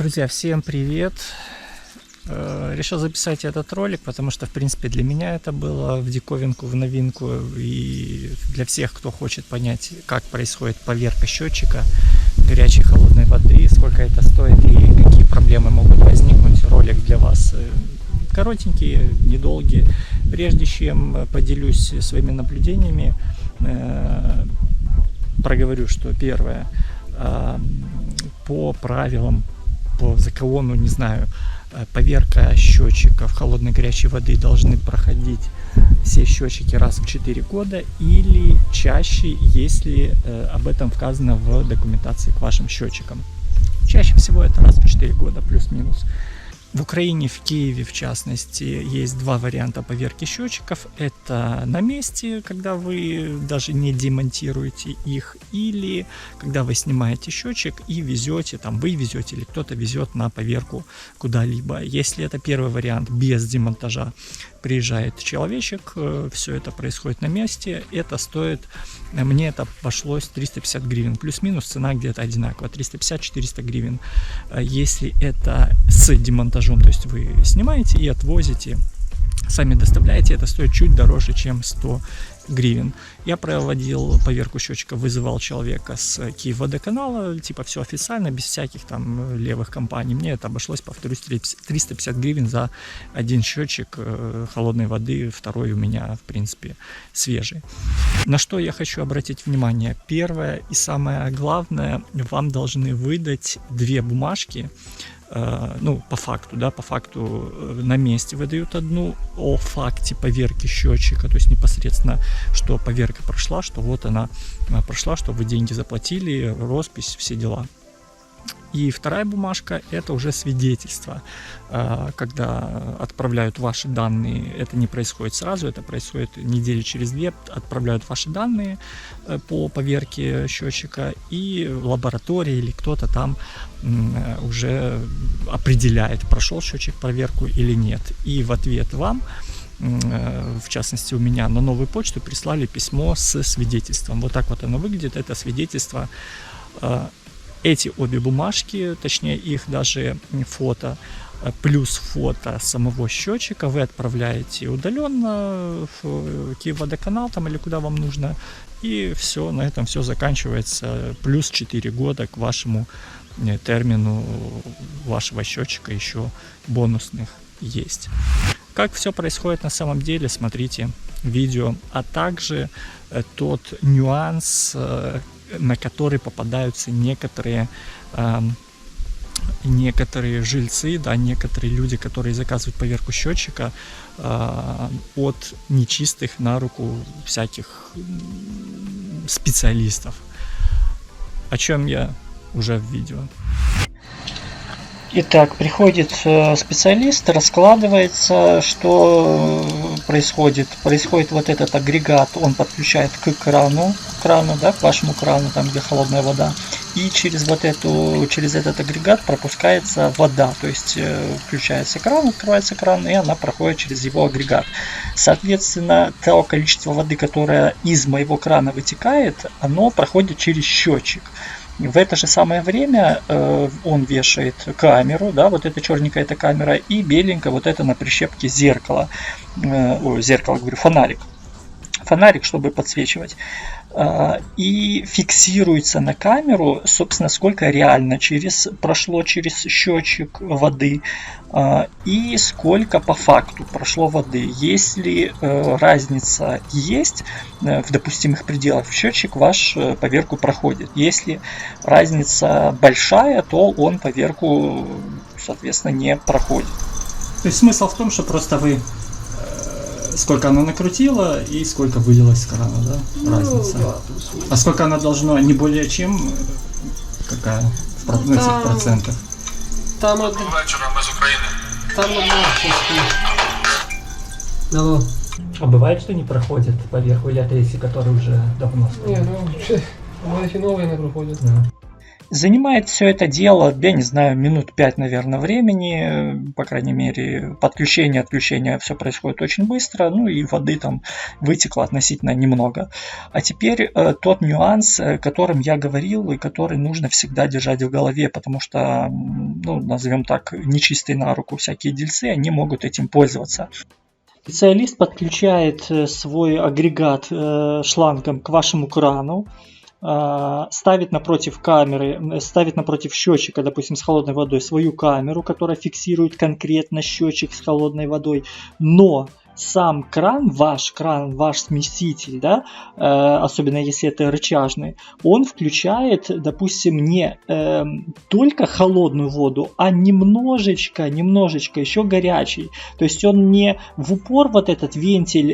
Друзья, всем привет! Решил записать этот ролик, потому что, в принципе, для меня это было в диковинку, в новинку, и для всех, кто хочет понять, как происходит поверка счетчика горячей и холодной воды, сколько это стоит и какие проблемы могут возникнуть. Ролик для вас коротенький, недолгий. Прежде чем поделюсь своими наблюдениями, проговорю, что первое, по правилам, по закону, не знаю, поверка счетчиков холодной горячей воды должны проходить все счетчики раз в 4 года или чаще, если об этом сказано в документации к вашим счетчикам. Чаще всего это раз в 4 года, плюс-минус. В Украине, в Киеве в частности, есть два варианта поверки счетчиков. Это на месте, когда вы даже не демонтируете их, или когда вы снимаете счетчик и везете, там вы везете или кто-то везет на поверку куда-либо. Если это первый вариант, без демонтажа, приезжает человечек, все это происходит на месте, это стоит, мне это обошлось 350 гривен, плюс-минус цена где-то одинаковая, 350-400 гривен. Если это с демонтажом, то есть вы снимаете и отвозите, сами доставляете, это стоит чуть дороже, чем 100 гривен. Я проводил поверку счетчика, вызывал человека с Киевводоканала, типа все официально, без всяких там левых компаний. Мне это обошлось, повторюсь, 350 гривен за один счетчик холодной воды, второй у меня, в принципе, свежий. На что я хочу обратить внимание? Первое и самое главное, вам должны выдать две бумажки. Ну, по факту, да, по факту на месте выдают одну о факте поверки счетчика, то есть непосредственно, что поверка прошла, что вот она прошла, что вы деньги заплатили, роспись, все дела. И вторая бумажка — это уже свидетельство, когда отправляют ваши данные, это не происходит сразу, это происходит недели через две, отправляют ваши данные по поверке счетчика, и лаборатория или кто-то там уже определяет, прошел счетчик проверку или нет. И в ответ вам, в частности у меня, на новую почту прислали письмо с свидетельством. Вот так вот оно выглядит, это свидетельство. Эти обе бумажки, точнее их даже фото, плюс фото самого счетчика вы отправляете удаленно в Киевводоканал там или куда вам нужно, и все, на этом все заканчивается. Плюс 4 года к вашему термину вашего счетчика еще бонусных есть. Как все происходит на самом деле, смотрите видео, а также тот нюанс, на который попадаются некоторые жильцы, да, некоторые люди, которые заказывают поверку счетчика от нечистых на руку всяких специалистов, о чем я уже в видео. Итак, приходит специалист, раскладывается, что происходит. Происходит вот этот агрегат, он подключает к крану, да, к вашему крану, там где холодная вода, и через этот агрегат пропускается вода, то есть включается кран, открывается кран, и она проходит через его агрегат. Соответственно, то количество воды, которое из моего крана вытекает, оно проходит через счетчик. В это же самое время он вешает камеру, да, вот эта черненькая эта камера, и беленькая вот это на прищепке зеркало, фонарик, чтобы подсвечивать, и фиксируется на камеру, собственно, сколько реально прошло через счетчик воды и сколько по факту прошло воды. Если разница есть в допустимых пределах, счетчик ваш поверку проходит. Если разница большая, то он поверку, соответственно, не проходит. То есть смысл в том, что просто вы сколько она накрутила и сколько вылилось с крана, да? Разница. Да, а сколько она должна, не более чем, какая? В этих процентах? Там Доброго вечора, ми з України. Там Алло. А бывает, что не проходит поверху, или это если который уже давно стоит? Не, ну, эти новые не проходят. Да. Занимает все это дело, я не знаю, минут 5, наверное, времени, по крайней мере, подключение, отключение, все происходит очень быстро, ну и воды там вытекло относительно немного. А теперь тот нюанс, о котором я говорил и который нужно всегда держать в голове, потому что, ну, назовем так, нечистые на руку всякие дельцы, они могут этим пользоваться. Специалист подключает свой агрегат шлангом к вашему крану, ставит напротив камеры, ставит напротив счетчика, допустим, с холодной водой свою камеру, которая фиксирует конкретно счетчик с холодной водой, но сам кран, ваш смеситель, да, особенно если это рычажный, он включает, допустим, не только холодную воду, а немножечко еще горячий. То есть он не в упор вот этот вентиль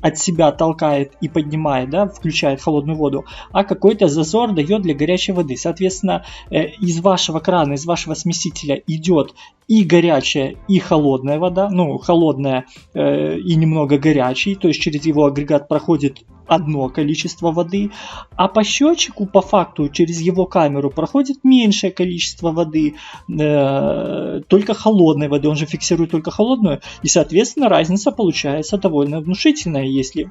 от себя толкает и поднимает, да, включает холодную воду, а какой-то зазор дает для горячей воды. Соответственно, из вашего крана, из вашего смесителя идет и горячая, и холодная вода, ну, холодная и немного горячий, то есть через его агрегат проходит одно количество воды, а по счетчику, по факту, через его камеру проходит меньшее количество воды, только холодной воды, он же фиксирует только холодную, и, соответственно, разница получается довольно внушительная, если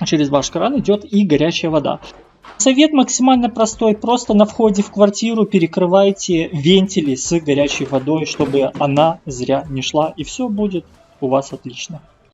через ваш кран идет и горячая вода. Совет максимально простой, просто на входе в квартиру перекрывайте вентили с горячей водой, чтобы она зря не шла, и все будет у вас отлично.